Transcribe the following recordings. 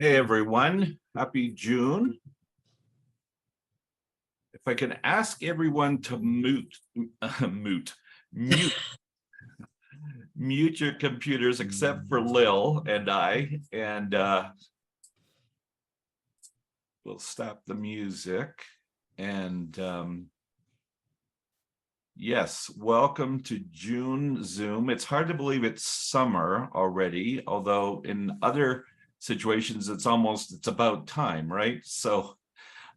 Hey everyone, happy June. If I can ask everyone to mute your computers except for Lil and I, and we'll stop the music. And yes, welcome to June Zoom. It's hard to believe it's summer already, although in other situations it's about time, right? So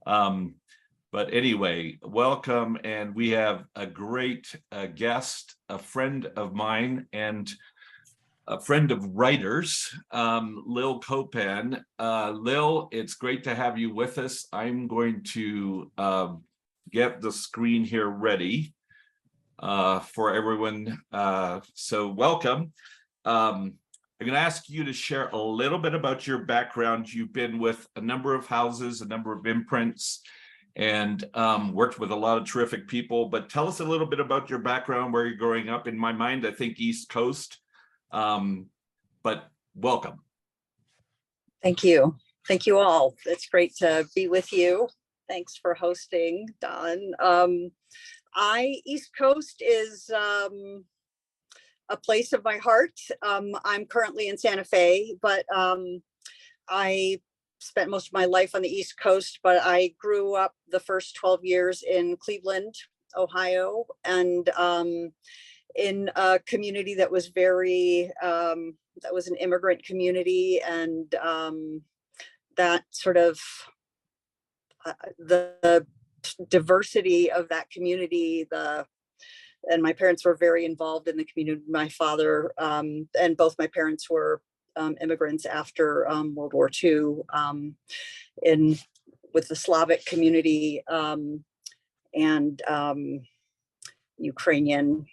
but anyway, welcome, and we have a great guest, a friend of mine and a friend of writers, Lil Copan. Lil, it's great to have you with us. I'm going to get the screen here ready for everyone. So welcome. I'm going to ask you to share a little bit about your background. You've been with a number of houses, a number of imprints, and worked with a lot of terrific people. But tell us a little bit about your background, where you're growing up. In my mind, I think East Coast, but welcome. Thank you. Thank you all. It's great to be with you. Thanks for hosting, Don. East Coast is a place of my heart. I'm currently in Santa Fe, but I spent most of my life on the East Coast, but I grew up the first 12 years in Cleveland, Ohio, and in a community that was that was an immigrant community, and that sort of the diversity of that community, and my parents were very involved in the community. My father and both my parents were immigrants after World War II with the Slavic community and Ukrainian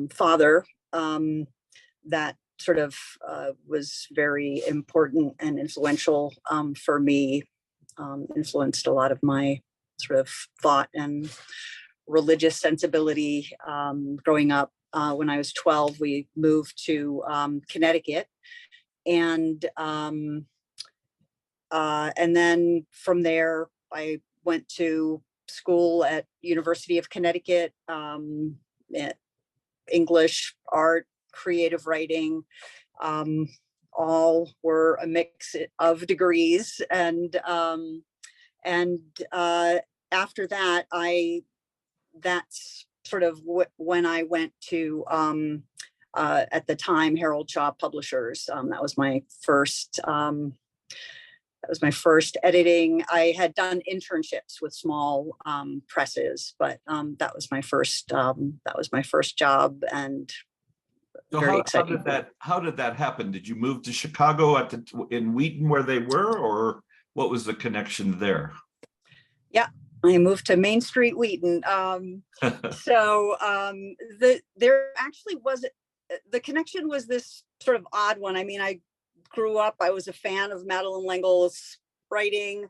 father. That sort of was very important and influential for me, influenced a lot of my sort of thought and religious sensibility. Growing up, when I was 12, we moved to Connecticut. And then from there, I went to school at University of Connecticut, English, art, creative writing, all were a mix of degrees. And after that, that's sort of when I went to at the time, Harold Shaw Publishers. That was my first editing. I had done internships with small presses, but that was my first job, and so very exciting. How did that happen? Did you move to Chicago in Wheaton, where they were, or what was the connection there? Yeah, I moved to Main Street, Wheaton. So there actually was, the connection was this sort of odd one. I mean, I grew up, I was a fan of Madeleine L'Engle's writing.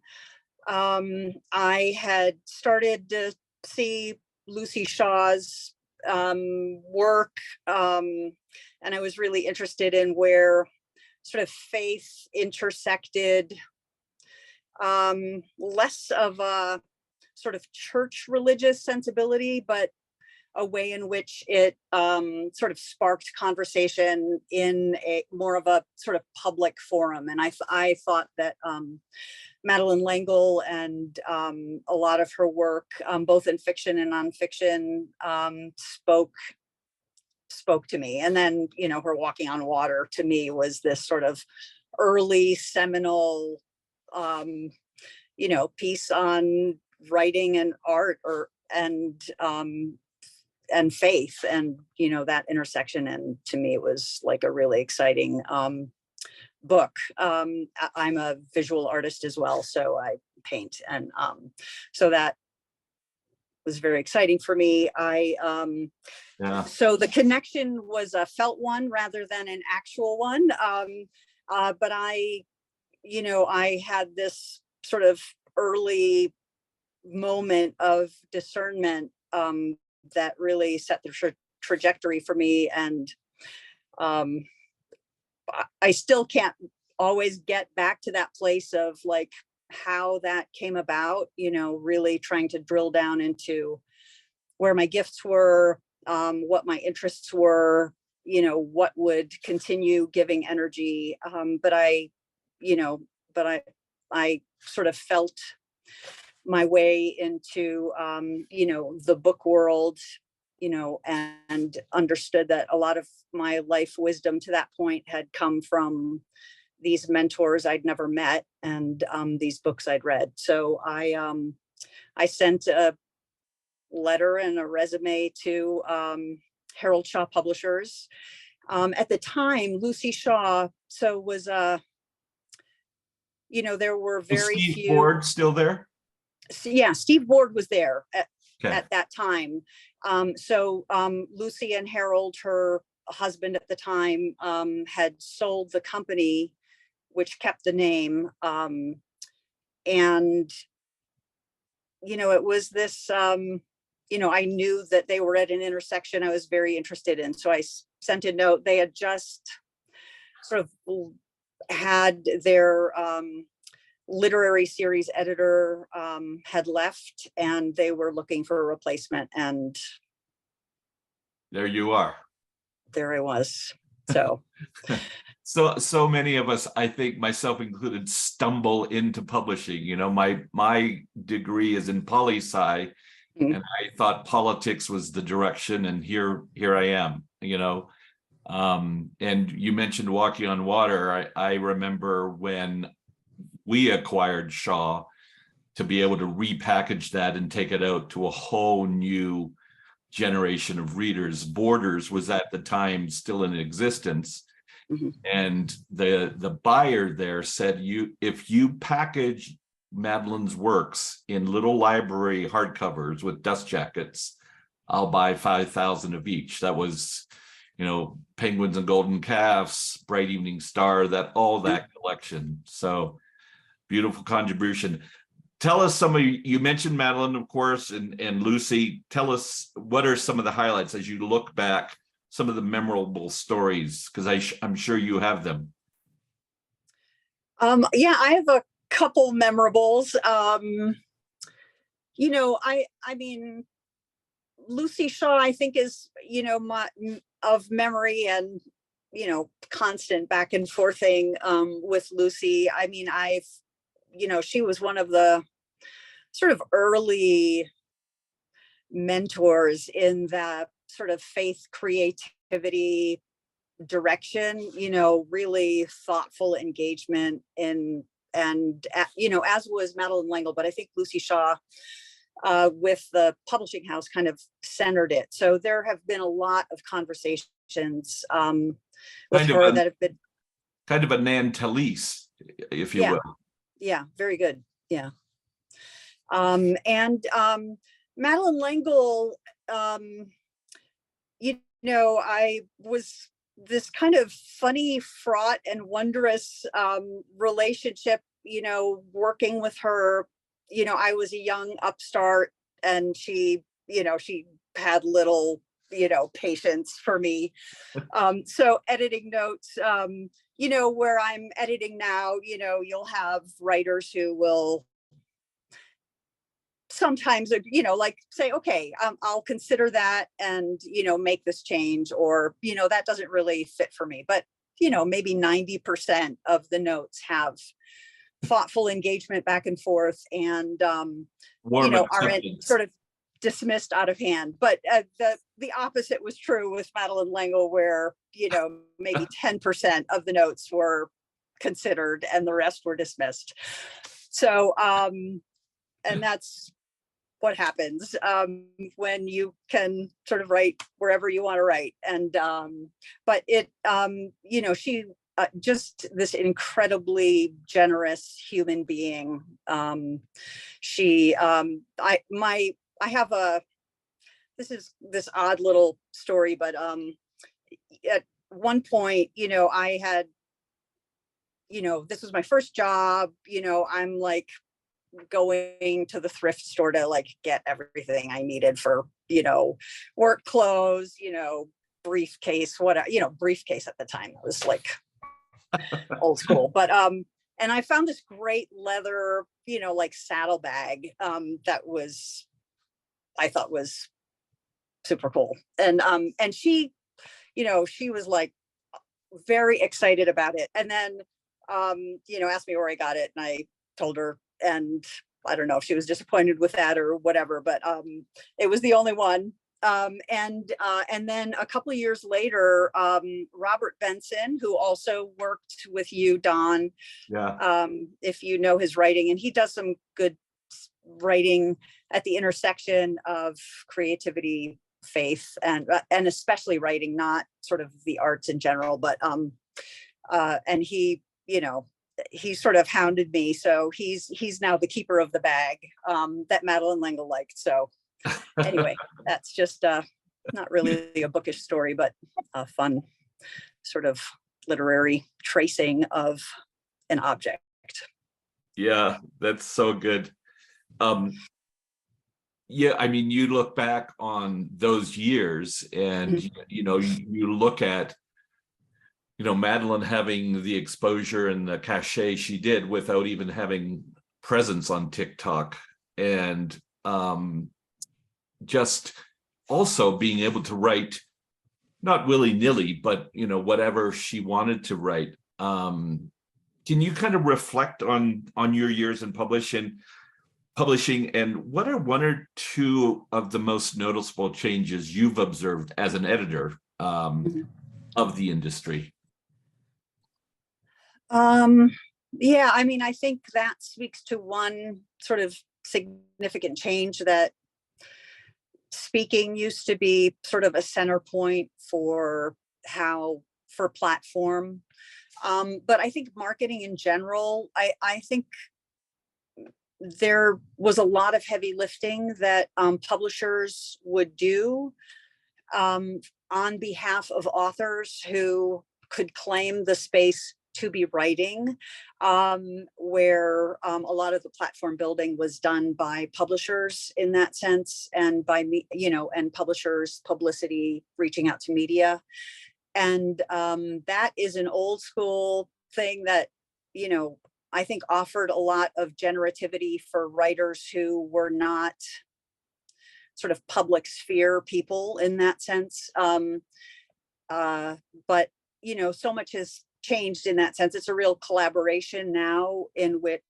I had started to see Lucy Shaw's work, and I was really interested in where sort of faith intersected less of a sort of church religious sensibility, but a way in which it sort of sparked conversation in a more of a sort of public forum. And I thought that Madeleine L'Engle and a lot of her work, both in fiction and nonfiction, spoke to me. And then, you know, her Walking on Water to me was this sort of early seminal, you know, piece on writing and art and faith, and you know, that intersection. And to me, it was like a really exciting book. I'm a visual artist as well, so I paint, and so that was very exciting for me. So the connection was a felt one rather than an actual one, but I had this sort of early moment of discernment that really set the trajectory for me. And I still can't always get back to that place of like how that came about, really trying to drill down into where my gifts were, what my interests were, what would continue giving energy. But I sort of felt my way into, the book world, and understood that a lot of my life wisdom to that point had come from these mentors I'd never met, and these books I'd read. So I sent a letter and a resume to Herald Shaw Publishers. At the time, Lucy Shaw, so was there were very Steve few. Ford still there? Yeah, Steve Ward was there Okay. at that time. So Lucy and Harold, her husband at the time, had sold the company, which kept the name. And, it was this, I knew that they were at an intersection I was very interested in. So I sent a note. They had just sort of had their literary series editor had left, and they were looking for a replacement, and There you are. there I was. So So many of us, I think myself included, stumble into publishing. My degree is in poli-sci, and I thought politics was the direction, and here I am. And you mentioned walking on water. I remember when we acquired Shaw, to be able to repackage that and take it out to a whole new generation of readers. Borders was at the time still in existence. Mm-hmm. And the buyer there said, if you package Madeline's works in little library hardcovers with dust jackets, I'll buy 5,000 of each. That was, Penguins and Golden Calves, Bright Evening Star, all that collection. So beautiful contribution. Tell us you mentioned Madeline, of course, and Lucy. Tell us, what are some of the highlights as you look back, some of the memorable stories, because I'm sure you have them. Yeah, I have a couple memorables. I mean, Lucy Shaw, I think, is, my of memory and, constant back and forthing with Lucy. I mean, she was one of the sort of early mentors in that sort of faith creativity direction, really thoughtful engagement in, and, as was Madeline L'Engle, but I think Lucy Shaw with the publishing house kind of centered it. So there have been a lot of conversations with her that have been kind of a Nan Talese, if you will. Yeah, very good. Yeah. And Madeline L'Engle, I was this kind of funny, fraught, and wondrous relationship, working with her. I was a young upstart, and she had little, patience for me. So editing notes, where I'm editing now, you'll have writers who will sometimes, like say, okay, I'll consider that and, make this change, or, that doesn't really fit for me. But, maybe 90% of the notes have thoughtful engagement back and forth, and, aren't sort of dismissed out of hand. But the opposite was true with Madeline L'Engle, where, maybe 10% of the notes were considered and the rest were dismissed. So, and that's what happens when you can sort of write wherever you want to write. And but it she just this incredibly generous human being. I have this odd little story, but at one point, I had, this was my first job, I'm like going to the thrift store to like get everything I needed for, work clothes, briefcase, whatever, briefcase at the time, it was like old school. But and I found this great leather, like saddlebag that was, I thought was super cool. And she, she was like very excited about it. And then asked me where I got it, and I told her, and I don't know if she was disappointed with that or whatever, but it was the only one. And then a couple of years later, Robert Benson, who also worked with you, Don, Yeah. if you know his writing, and he does some good writing at the intersection of creativity, faith, and especially writing, not sort of the arts in general, but and he, he sort of hounded me, so he's now the keeper of the bag that Madeline L'Engle liked. So anyway, that's just not really a bookish story, but a fun sort of literary tracing of an object. Yeah, that's so good. Yeah, I mean, you look back on those years and, you look at, Madeline having the exposure and the cachet she did without even having presence on TikTok, and just also being able to write, not willy-nilly, but, whatever she wanted to write. Can you kind of reflect on your years in publishing, and what are one or two of the most noticeable changes you've observed as an editor of the industry? Yeah, I mean, I think that speaks to one sort of significant change, that speaking used to be sort of a center point for platform. But I think marketing in general, I think there was a lot of heavy lifting that publishers would do on behalf of authors who could claim the space to be writing, where a lot of the platform building was done by publishers in that sense, and by me, and publishers, publicity, reaching out to media. And that is an old school thing that, I think offered a lot of generativity for writers who were not sort of public sphere people in that sense. But, so much has changed in that sense. It's a real collaboration now, in which,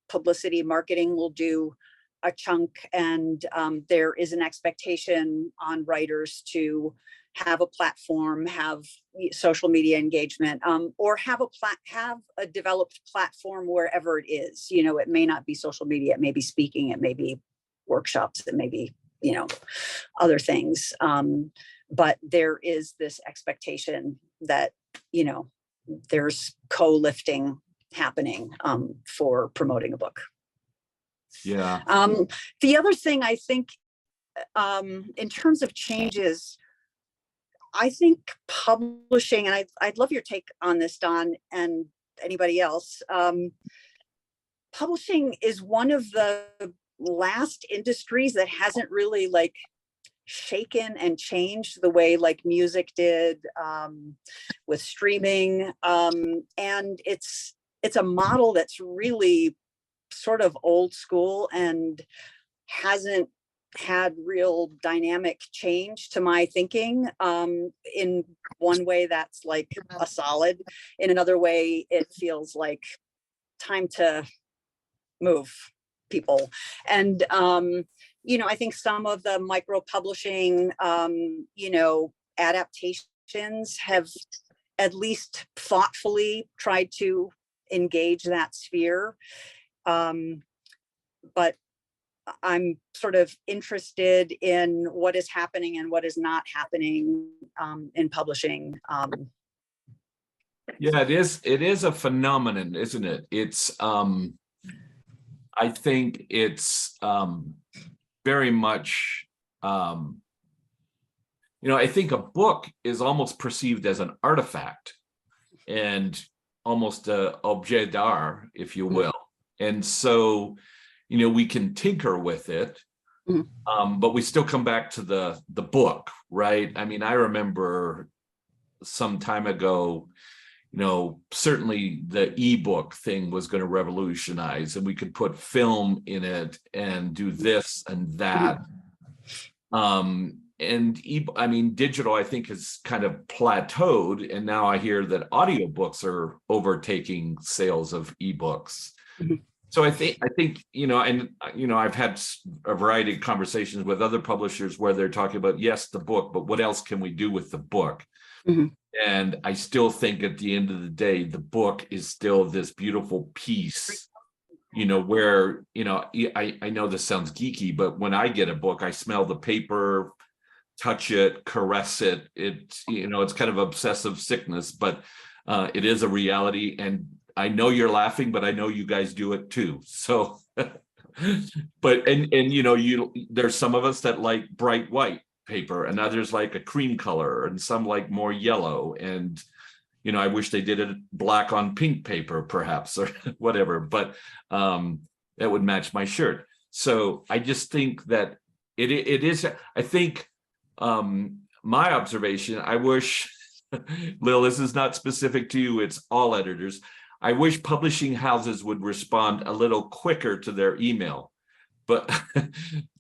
publicity marketing will do a chunk, and there is an expectation on writers to have a platform, have social media engagement, or have a developed platform wherever it is. It may not be social media, it may be speaking, it may be workshops, it may be, other things. But there is this expectation that, there's co-lifting happening for promoting a book. Yeah. The other thing I think, in terms of changes, I think publishing, and I'd love your take on this, Don, and anybody else. Publishing is one of the last industries that hasn't really shaken and changed the way music did, with streaming. And it's a model that's really sort of old school and hasn't had real dynamic change to my thinking. In one way, that's a solid. In another way, it feels like time to move, people. And I think some of the micro publishing adaptations have at least thoughtfully tried to engage that sphere. But I'm sort of interested in what is happening and what is not happening in publishing. Yeah, it is a phenomenon, isn't it? It's I think it's very much I think a book is almost perceived as an artifact and almost a objet d'art, if you will. And so we can tinker with it, but we still come back to the book, right? I mean, I remember some time ago, certainly the ebook thing was going to revolutionize, and we could put film in it and do this and that. I mean, digital, I think, has kind of plateaued, and now I hear that audiobooks are overtaking sales of ebooks. So I think, I've had a variety of conversations with other publishers where they're talking about, yes, the book, but what else can we do with the book? And I still think at the end of the day, the book is still this beautiful piece, where, I know this sounds geeky, but when I get a book, I smell the paper, touch it, caress it. It's kind of obsessive sickness, but it is a reality. And I know you're laughing, but I know you guys do it too. So, but, there's some of us that like bright white paper, and others like a cream color, and some like more yellow. And, I wish they did it black on pink paper, perhaps, or whatever, but that would match my shirt. So I just think that it is, I think, my observation, I wish, Lil, this is not specific to you, it's all editors. I wish publishing houses would respond a little quicker to their email, but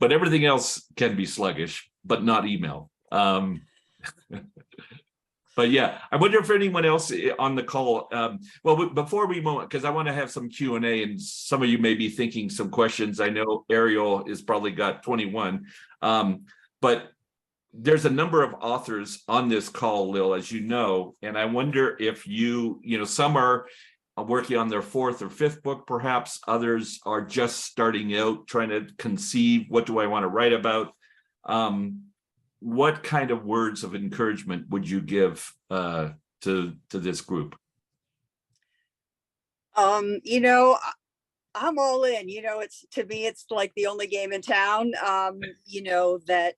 everything else can be sluggish, but not email. But yeah, I wonder if anyone else on the call, well, before we move on, because I want to have some Q&A, and some of you may be thinking some questions. I know Ariel has probably got 21, but there's a number of authors on this call, Lil, as you know, and I wonder if some are working on their fourth or fifth book, perhaps others are just starting out, trying to conceive, what do I want to write about? What kind of words of encouragement would you give to this group? I'm all in. To me, it's like the only game in town. That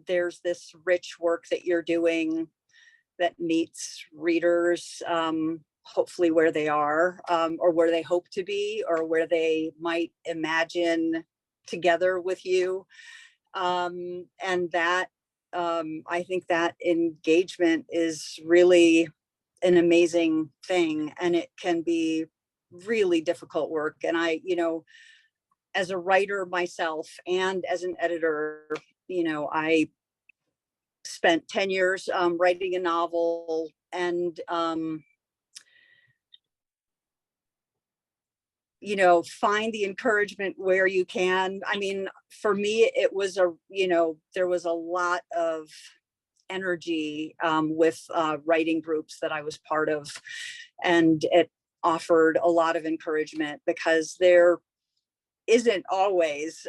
there's this rich work that you're doing that meets readers, hopefully where they are, or where they hope to be, or where they might imagine together with you. And that, I think that engagement is really an amazing thing, and it can be really difficult work. And as a writer myself and as an editor, I spent 10 years writing a novel, and find the encouragement where you can. I mean, for me, it was there was a lot of energy with writing groups that I was part of, and it offered a lot of encouragement, because there isn't always.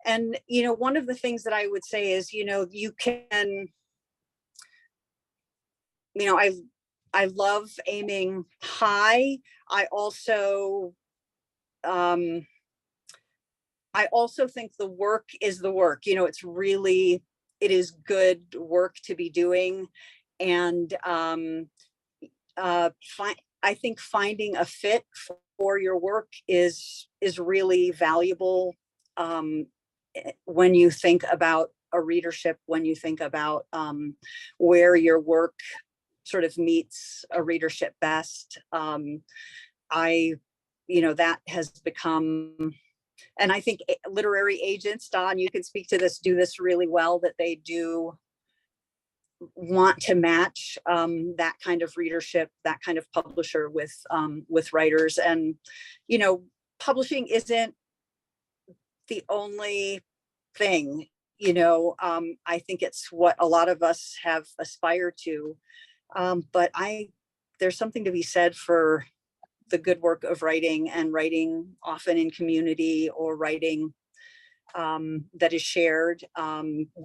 And one of the things that I would say is, you can, I love aiming high. I also think the work is the work. It is good work to be doing. And I think finding a fit for your work is really valuable when you think about a readership, when you think about where your work sort of meets a readership best. That has become, and I think literary agents, Don, you can speak to this, do this really well, that they do want to match that kind of readership, that kind of publisher with writers. And, publishing isn't the only thing, I think it's what a lot of us have aspired to. But there's something to be said for the good work of writing, and writing often in community, or writing that is shared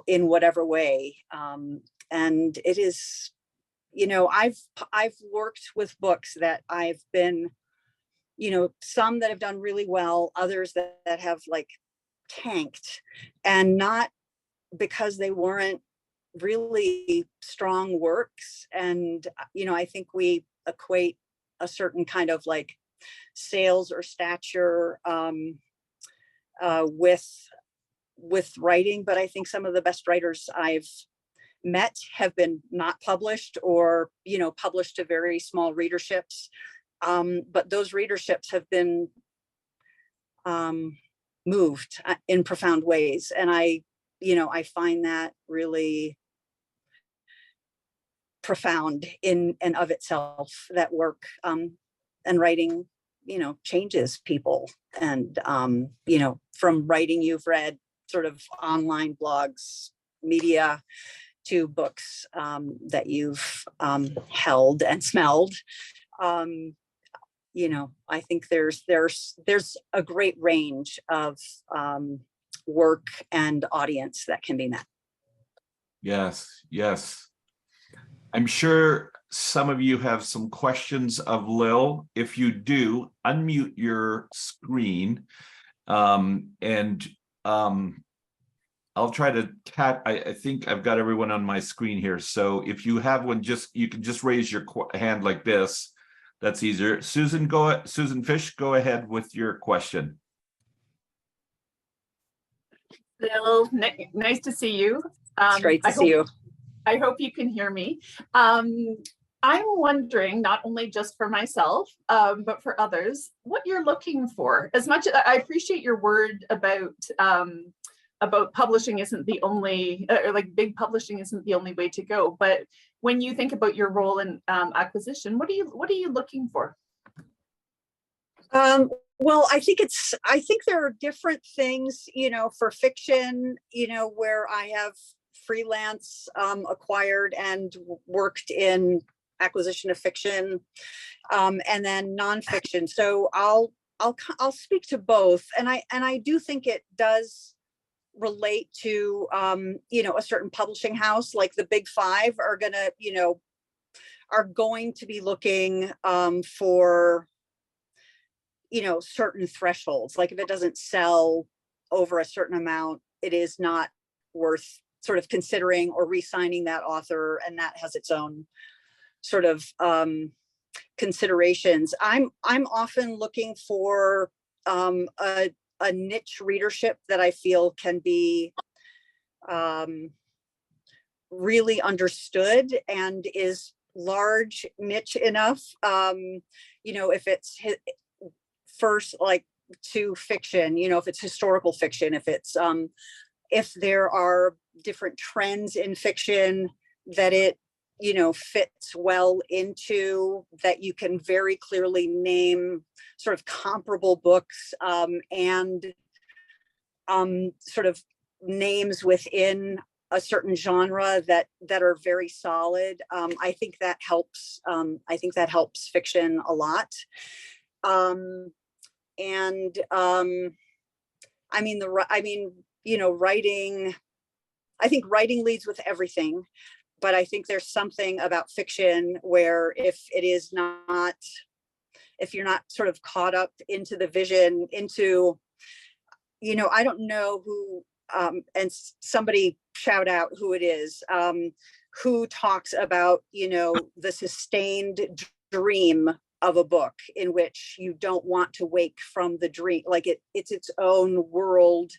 in whatever way. And it is, I've worked with books that I've been, some that have done really well, others that have like tanked, and not because they weren't really strong works. And, I think we equate a certain kind of like sales or stature with writing, but I think some of the best writers I've met have been not published, or, published to very small readerships. But those readerships have been moved in profound ways. And I find that really profound in and of itself, that work, and writing, changes people. And, from writing you've read, sort of online blogs, media, to books that you've held and smelled. I think there's a great range of work and audience that can be met. Yes, yes. I'm sure some of you have some questions of Lil. If you do, unmute your screen, and I'll try to I think I've got everyone on my screen here. So if you have one, you can just raise your hand like this. That's easier. Susan Fish, go ahead with your question. Lil, nice to see you. It's great to see you. I hope you can hear me. I'm wondering, not only just for myself, but for others, what you're looking for. As much as I appreciate your word about publishing isn't the only, or like big publishing isn't the only way to go. But when you think about your role in acquisition, what are you looking for? Well, I think there are different things, for fiction, where I have freelance acquired and worked in acquisition of fiction, and then nonfiction. So I'll speak to both, and I do think it does relate to a certain publishing house. Like the big five are going to be looking for certain thresholds. Like if it doesn't sell over a certain amount, it is not worth sort of considering or re-signing that author, and that has its own sort of considerations. I'm often looking for a niche readership that I feel can be really understood and is large niche enough. If it's first, like, to fiction, if it's historical fiction, if there are different trends in fiction that it fits well into, that you can very clearly name sort of comparable books, and sort of names within a certain genre that are very solid. I think that helps. I think that helps fiction a lot. Writing, I think writing leads with everything, but I think there's something about fiction where if you're not sort of caught up into the vision, into, I don't know who, and somebody shout out who it is, who talks about, the sustained dream of a book in which you don't want to wake from the dream. Like it's its own world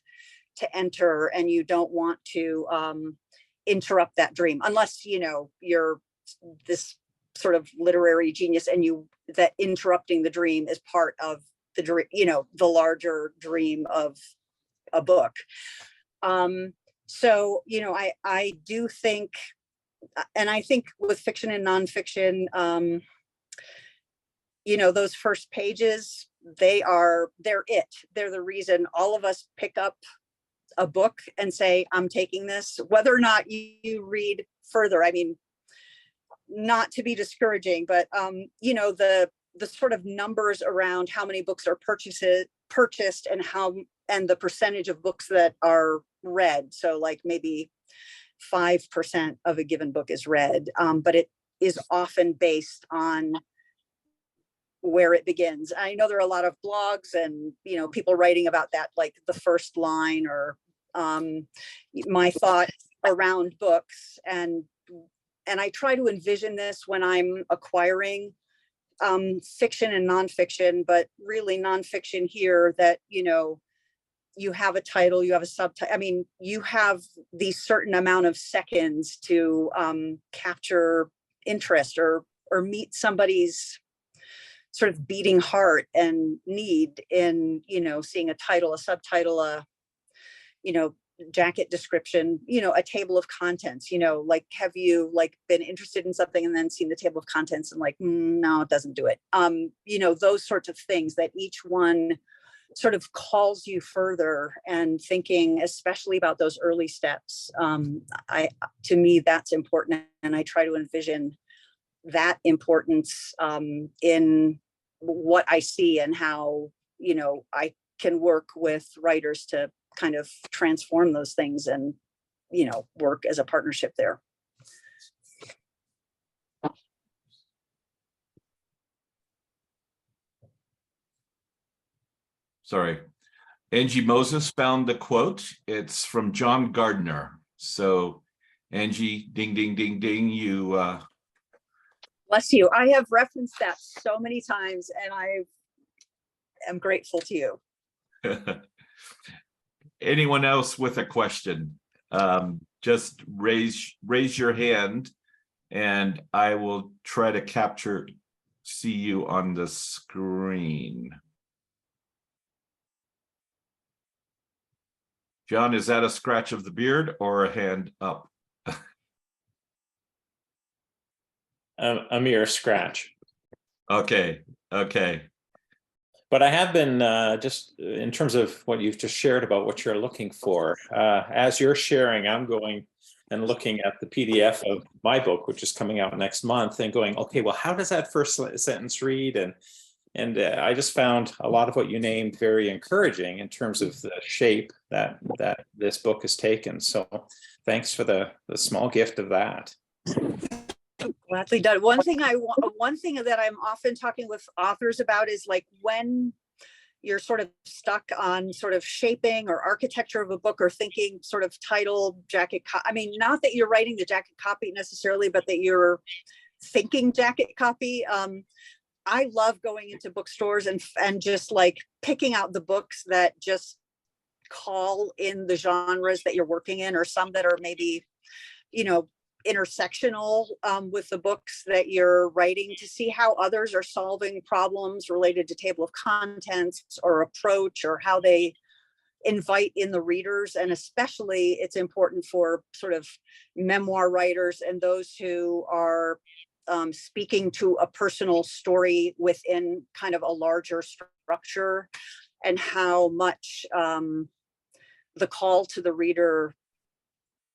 to enter, and you don't want to interrupt that dream unless, you're this sort of literary genius, and that interrupting the dream is part of the dream, the larger dream of a book. So, I do think, and I think with fiction and nonfiction, those first pages, they're the reason all of us pick up a book and say, I'm taking this, whether or not you read further. I mean, not to be discouraging, but the sort of numbers around how many books are purchased and the percentage of books that are read. So like maybe 5% of a given book is read, but it is often based on where it begins. I know there are a lot of blogs and, people writing about that, like the first line, or my thought around books. And I try to envision this when I'm acquiring fiction and nonfiction, but really nonfiction here, that, you have a title, you have a subtitle. I mean, you have these certain amount of seconds to capture interest or meet somebody's sort of beating heart and need in, you know, seeing a title, a subtitle, a, you know, jacket description, you know, a table of contents, you know, like, have you like been interested in something and then seen the table of contents and like, no, it doesn't do it. You know, those sorts of things that each one sort of calls you further, and thinking especially about those early steps. To me, that's important. And I try to envision that importance in what I see, and how, you know, I can work with writers to kind of transform those things and, you know, work as a partnership there. Sorry. Angie Moses found the quote. It's from John Gardner. So Angie, ding, ding, ding, ding, you. Bless you. I have referenced that so many times, and I am grateful to you. Anyone else with a question? Just raise your hand and I will try to see you on the screen. John, is that a scratch of the beard or a hand up? A mere scratch. Okay. But I have been, just in terms of what you've just shared about what you're looking for, as you're sharing, I'm going and looking at the PDF of my book, which is coming out next month, and going, okay, well, how does that first sentence read? And I just found a lot of what you named very encouraging in terms of the shape that this book has taken. So thanks for the small gift of that. Gladly done. One thing that I'm often talking with authors about is like, when you're sort of stuck on sort of shaping or architecture of a book, or thinking sort of title, jacket, I mean, not that you're writing the jacket copy necessarily, but that you're thinking jacket copy. I love going into bookstores and just like picking out the books that just call in the genres that you're working in, or some that are maybe, you know, intersectional with the books that you're writing, to see how others are solving problems related to table of contents or approach, or how they invite in the readers. And especially it's important for sort of memoir writers and those who are speaking to a personal story within kind of a larger structure, and how much the call to the reader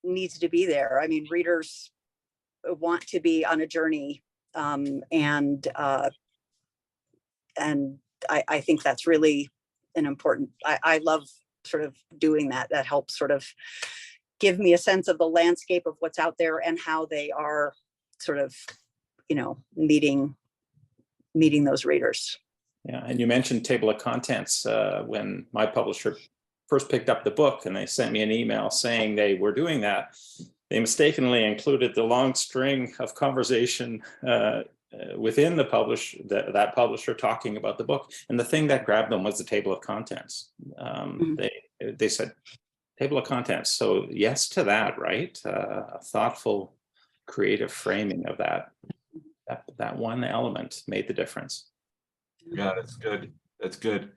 needs to be there. I mean, readers want to be on a journey, and I think that's really an important. I love sort of doing that. That helps sort of give me a sense of the landscape of what's out there, and how they are sort of, you know, meeting those readers. Yeah, and you mentioned table of contents. When my publisher first picked up the book and they sent me an email saying they were doing that, they mistakenly included the long string of conversation within the that publisher talking about the book. And the thing that grabbed them was the table of contents. They said, table of contents. So yes to that, right? A thoughtful, creative framing of that one element made the difference. Yeah, that's good. That's good.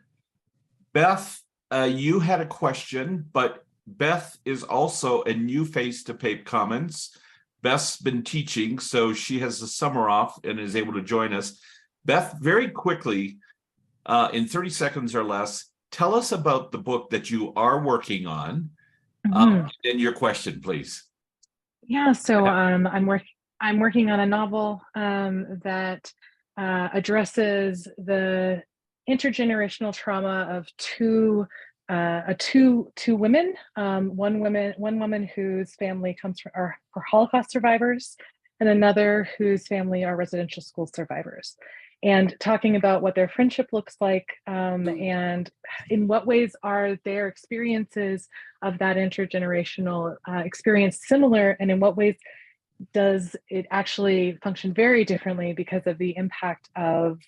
Beth, you had a question, but Beth is also a new face to Pape Commons. Beth's been teaching, so she has the summer off and is able to join us. Beth, very quickly, in 30 seconds or less, tell us about the book that you are working on. And your question, please. Yeah, so I'm working on a novel that addresses the intergenerational trauma of two women. One woman whose family comes from are Holocaust survivors, and another whose family are residential school survivors, and talking about what their friendship looks like, and in what ways are their experiences of that intergenerational experience similar, and in what ways does it actually function very differently because of the impact of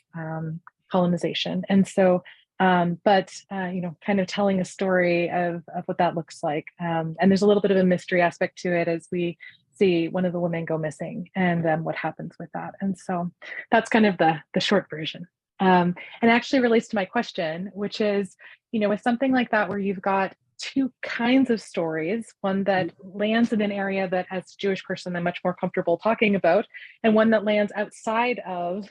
colonization. And so But kind of telling a story of what that looks like. And there's a little bit of a mystery aspect to it as we see one of the women go missing and what happens with that. And so that's kind of the short version. And actually relates to my question, which is, with something like that, where you've got two kinds of stories, one that lands in an area that as a Jewish person, I'm much more comfortable talking about, and one that lands outside of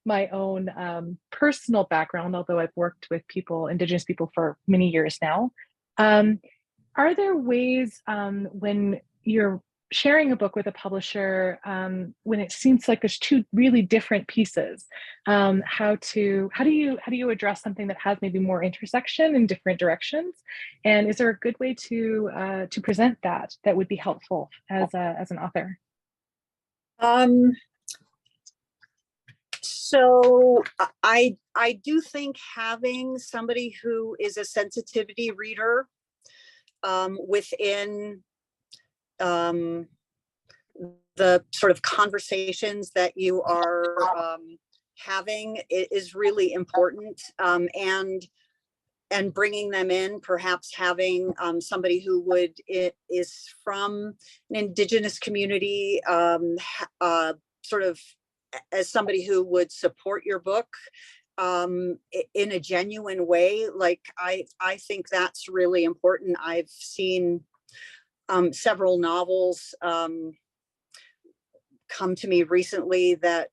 my own personal background, although I've worked with Indigenous people for many years now. Are there ways when you're sharing a book with a publisher, when it seems like there's two really different pieces, how do you address something that has maybe more intersection in different directions? And is there a good way to present that would be helpful as an author? So I do think having somebody who is a sensitivity reader within the sort of conversations that you are having is really important, and bringing them in, perhaps having somebody who is from an Indigenous community, sort of as somebody who would support your book in a genuine way. Like I think that's really important. I've seen several novels come to me recently that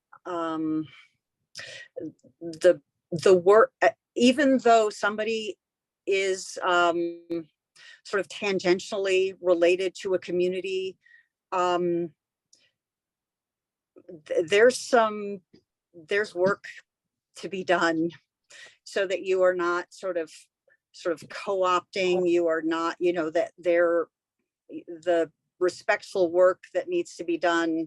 the work, even though somebody is sort of tangentially related to a community, there's work to be done, so that you are not sort of co-opting, you are not, that the respectful work that needs to be done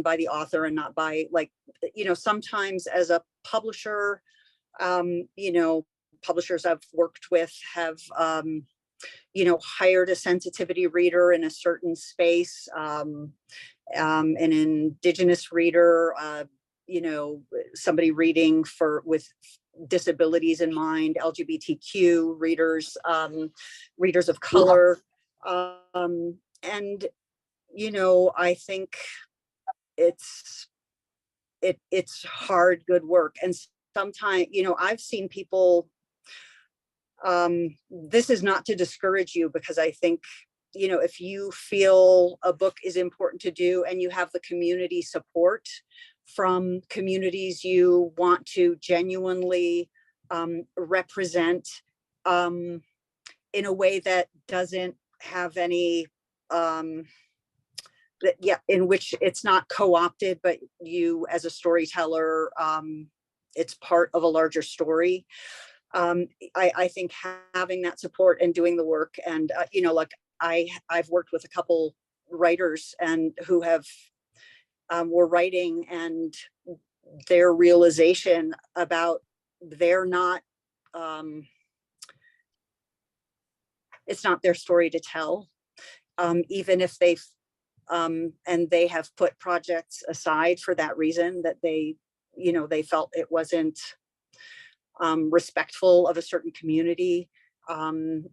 by the author and not by, like, sometimes as a publisher, publishers I've worked with have hired a sensitivity reader in a certain space, an Indigenous reader, somebody reading with disabilities in mind, LGBTQ readers, readers of color, and I think it's hard, good work. And sometimes, I've seen people, this is not to discourage you, because I think, if you feel a book is important to do and you have the community support from communities you want to genuinely represent in a way that doesn't have any, in which it's not co-opted, but you as a storyteller, it's part of a larger story. I think having that support and doing the work, and like I've worked with a couple writers and who have were writing, and their realization about they're not, it's not their story to tell, even if they've and they have put projects aside for that reason, that they felt it wasn't respectful of a certain community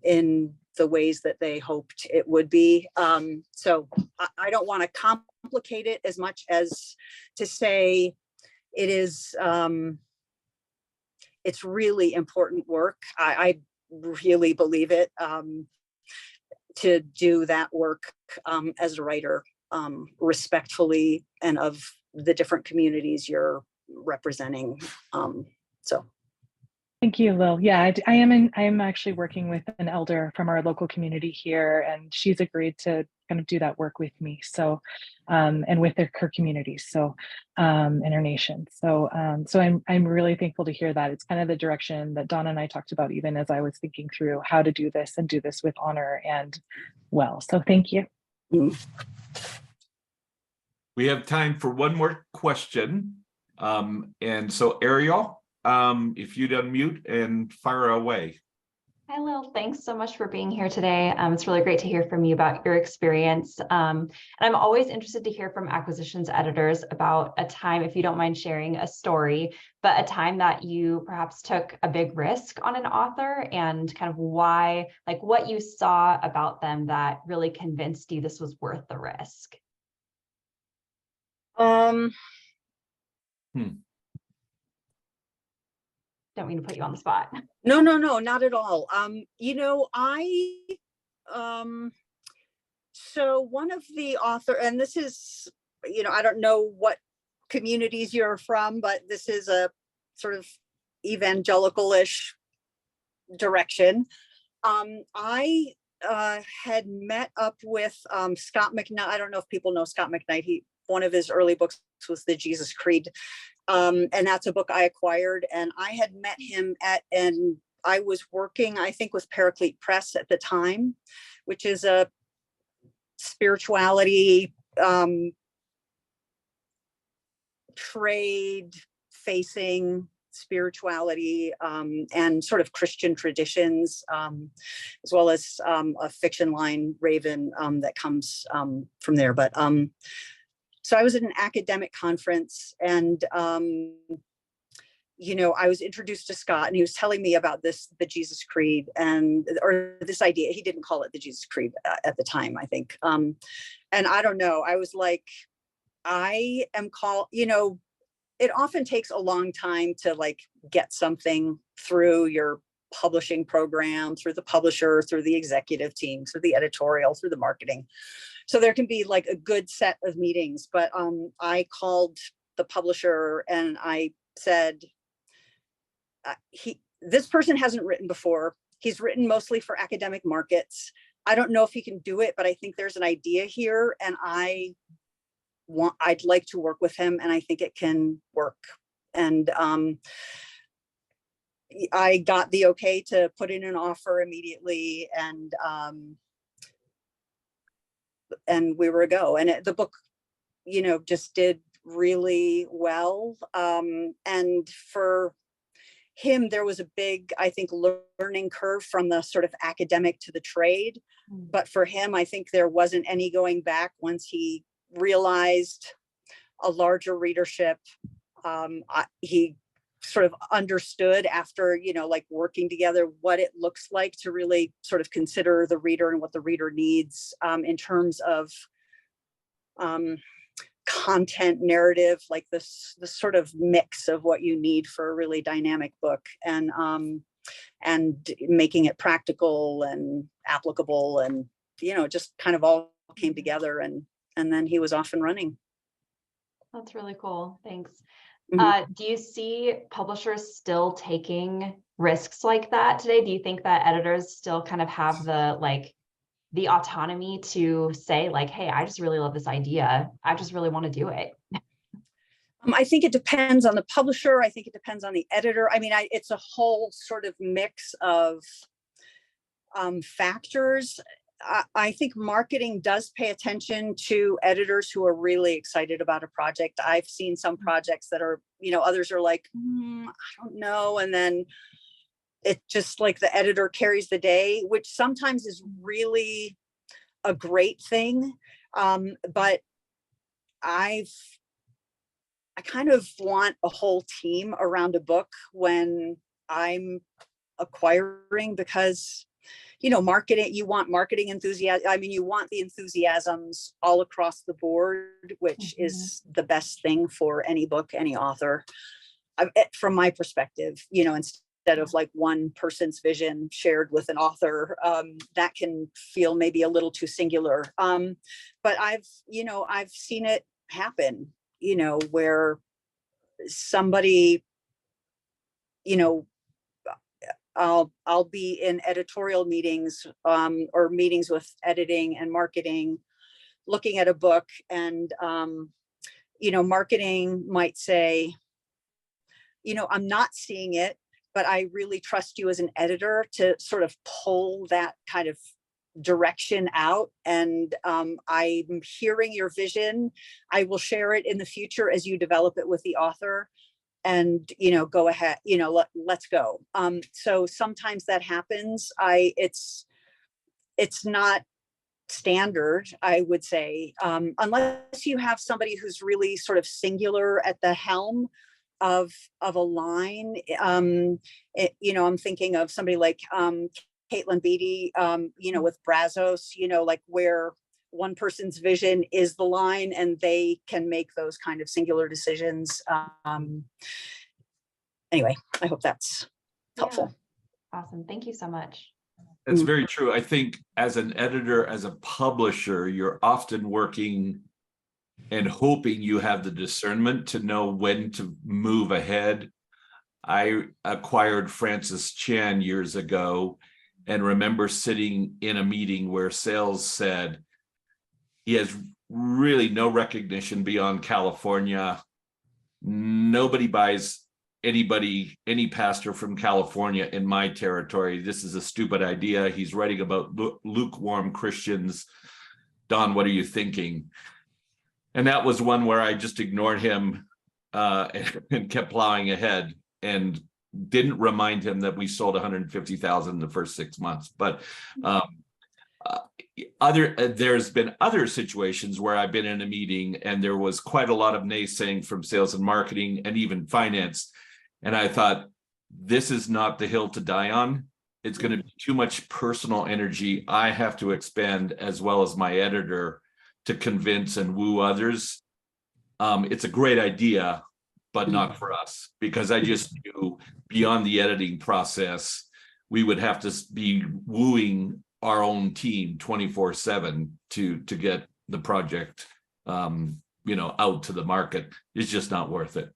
in the ways that they hoped it would be. So I don't want to complicate it as much as to say it is, it's really important work. I really believe it, to do that work as a writer, respectfully, and of the different communities you're representing. So. Thank you, Lil. Yeah, I am actually working with an elder from our local community here, and she's agreed to kind of do that work with me. So, and with her community, so, and her nation. So, so I'm really thankful to hear that. It's kind of the direction that Donna and I talked about, even as I was thinking through how to do this and do this with honor and well. So, thank you. We have time for one more question, and so Ariel, if you'd unmute and fire away. Hi, Lil. Thanks so much for being here today. It's really great to hear from you about your experience. And I'm always interested to hear from acquisitions editors about a time, if you don't mind sharing a story, but a time that you perhaps took a big risk on an author and kind of why, like what you saw about them that really convinced you this was worth the risk. Um, Don't mean to put you on the spot. no, not at all. You know, so one of the author, and this is, you know, I don't know what communities you're from, but this is a sort of evangelical-ish direction. I had met up with Scott McKnight. I don't know if people know Scott McKnight. One of his early books was the Jesus Creed. And that's a book I acquired. And I had met him and I was working, I think, with Paraclete Press at the time, which is a spirituality trade facing spirituality and sort of Christian traditions, as well as a fiction line, Raven, that comes from there. But so I was at an academic conference and, you know, I was introduced to Scott and he was telling me about the Jesus Creed or this idea. He didn't call it the Jesus Creed at the time, I think. And I don't know, I was like, you know, it often takes a long time to like get something through your publishing program, through the publisher, through the executive team, through the editorial, through the marketing. So there can be like a good set of meetings, but I called the publisher and I said, this person hasn't written before. He's written mostly for academic markets. I don't know if he can do it, but I think there's an idea here and I'd like to work with him and I think it can work. And I got the okay to put in an offer immediately and we were a go. And the book, you know, just did really well. And for him, there was a big, I think, learning curve from the sort of academic to the trade. But for him, I think there wasn't any going back once he realized a larger readership. He sort of understood after, you know, like working together what it looks like to really sort of consider the reader and what the reader needs in terms of content, narrative, like this sort of mix of what you need for a really dynamic book and making it practical and applicable and, you know, just kind of all came together and then he was off and running. That's really cool. Thanks. Mm-hmm. Do you see publishers still taking risks like that today? Do you think that editors still kind of have the autonomy to say like, hey, I just really love this idea. I just really want to do it? I think it depends on the publisher. I think it depends on the editor. I mean, it's a whole sort of mix of factors. I think marketing does pay attention to editors who are really excited about a project. I've seen some projects that are, you know, others are like, I don't know. And then it just like the editor carries the day, which sometimes is really a great thing. But I kind of want a whole team around a book when I'm acquiring because, you know, marketing, you want marketing enthusiasm. I mean, you want the enthusiasms all across the board, which is the best thing for any book, any author. From my perspective, you know, instead of like one person's vision shared with an author, that can feel maybe a little too singular. But I've seen it happen, you know, where somebody, you know, I'll be in editorial meetings or meetings with editing and marketing, looking at a book and, you know, marketing might say, you know, I'm not seeing it, but I really trust you as an editor to sort of pull that kind of direction out. And I'm hearing your vision. I will share it in the future as you develop it with the author. you know, go ahead, you know, let's go. So sometimes that happens. It's not standard, I would say, unless you have somebody who's really sort of singular at the helm of a line. You know, I'm thinking of somebody like Caitlin Beatty, you know, with Brazos, you know, like where one person's vision is the line and they can make those kind of singular decisions. Anyway, I hope that's helpful. Yeah. Awesome. Thank you so much. That's very true. I think as an editor, as a publisher, you're often working and hoping you have the discernment to know when to move ahead. I acquired Francis Chan years ago and remember sitting in a meeting where sales said he has really no recognition beyond California. Nobody buys any pastor from California in my territory. This is a stupid idea. He's writing about lukewarm Christians. Don, what are you thinking? And that was one where I just ignored him and kept plowing ahead and didn't remind him that we sold 150,000 in the first 6 months. But there's been other situations where I've been in a meeting and there was quite a lot of naysaying from sales and marketing and even finance. And I thought, this is not the hill to die on. It's going to be too much personal energy. I have to expend as well as my editor to convince and woo others. It's a great idea, but not for us, because I just knew beyond the editing process, we would have to be wooing our own team 24/7 to get the project, you know, out to the market. It's just not worth it.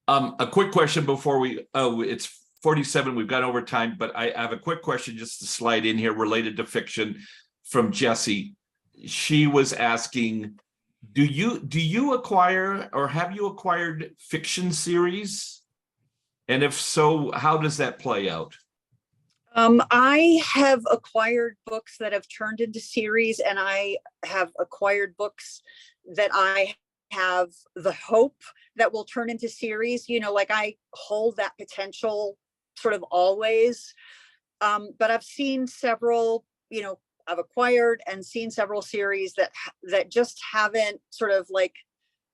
A quick question before it's 47, we've gone over time, but I have a quick question just to slide in here related to fiction from Jessie. She was asking, do you acquire or have you acquired fiction series? And if so, how does that play out? I have acquired books that have turned into series, and I have acquired books that I have the hope that will turn into series. You know, like I hold that potential sort of always. But I've seen several, you know, I've acquired and seen several series that just haven't sort of like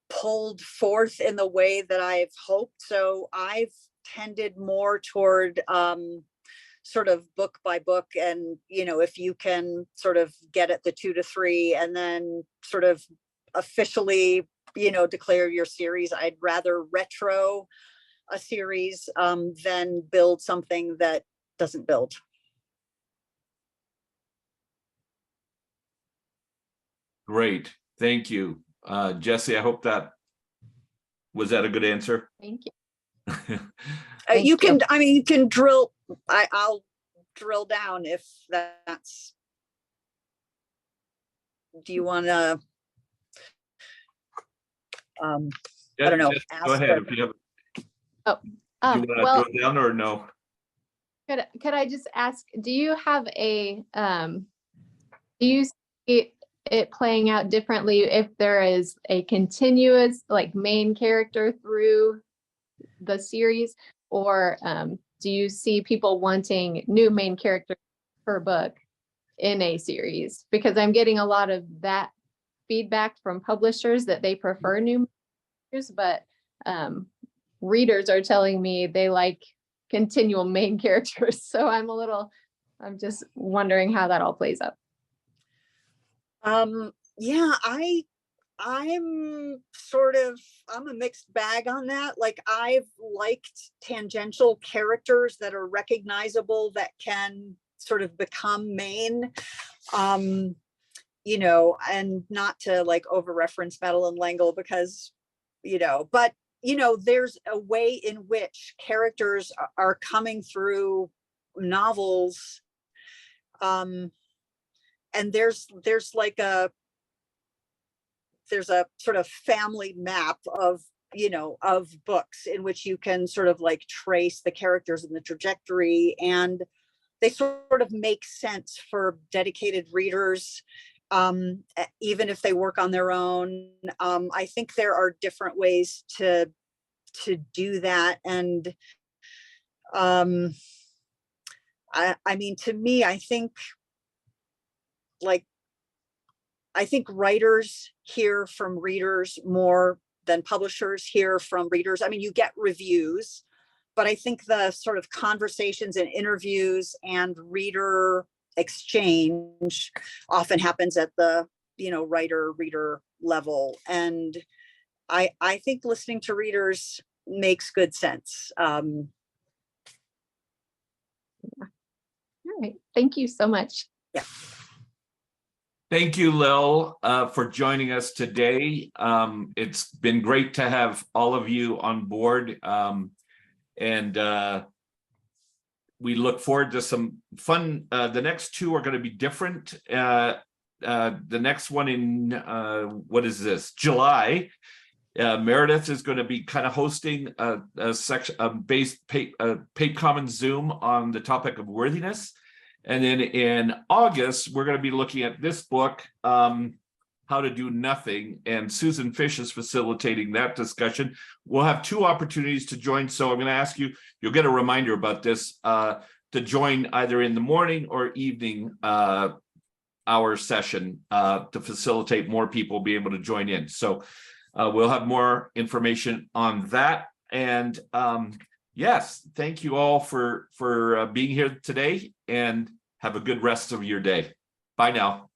pulled forth in the way that I've hoped. So I've tended more toward sort of book by book, and you know, if you can sort of get at the 2 to 3 and then sort of officially, you know, declare your series. I'd rather retro a series than build something that doesn't build. Great, thank you. Jessie, I hope was that a good answer? Thank you. You can, I mean, you can drill, I'll drill down if that's, do you want to, I don't know. Go ahead if you have. You want to well, drill down or no? could I just ask, do you have a, do you see it playing out differently if there is a continuous like main character through the series, or do you see people wanting new main characters per book in a series? Because I'm getting a lot of that feedback from publishers that they prefer new characters, but readers are telling me they like continual main characters. So I'm just wondering how that all plays out. Yeah, I'm a mixed bag on that. Like I've liked tangential characters that are recognizable that can sort of become main, you know, and not to like over reference Madeline and Langle because, you know, but you know, there's a way in which characters are coming through novels. And there's like there's a sort of family map of, you know, of books in which you can sort of like trace the characters and the trajectory, and they sort of make sense for dedicated readers. even if they work on their own. I think there are different ways to do that. And I mean, to me, I think writers hear from readers more than publishers hear from readers. I mean, you get reviews, but I think the sort of conversations and interviews and reader exchange often happens at the, writer-reader level. And I think listening to readers makes good sense. All right. Thank you so much. Yeah. Thank you, Lil, for joining us today. It's been great to have all of you on board. And we look forward to some fun. The next two are going to be different. The next one in, what is this, July, Meredith is going to be kind of hosting a section based Pape Commons Zoom on the topic of worthiness. And then in August, we're going to be looking at this book, How to Do Nothing, and Susan Fish is facilitating that discussion. We'll have two opportunities to join, so I'm going to ask you, you'll get a reminder about this, to join either in the morning or evening hour session to facilitate more people be able to join in. So we'll have more information on that. And yes, thank you all for being here today, and have a good rest of your day. Bye now.